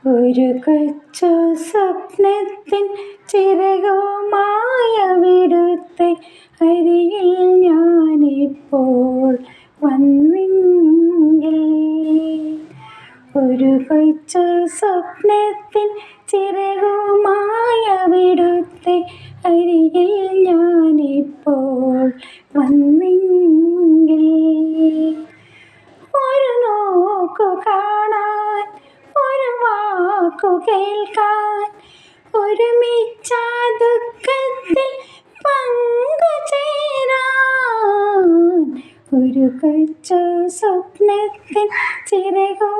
ഒരു കൊച്ചു സ്വപ്നത്തിൻ ചിറകുമായവിടുത്തെ അരികിൽ ഞാനിപ്പോൾ വന്നെങ്കിൽ. ഒരു കൊച്ചു സ്വപ്നത്തിൻ ചിറകുമായവിടുത്തെ അരികിൽ ഞാനിപ്പോൾ വന്നെങ്കിൽ. ഒരു നോക്കു കാണാൻ, ഒരു വാക്കു കേൾക്കാൻ, ഒരുമിച്ചാ ദുഃഖത്തിൽ പങ്കുചേരാൻ. ഒരു കൊച്ചു സ്വപ്നത്തിൻ ചിറകുമായവിടുത്തെ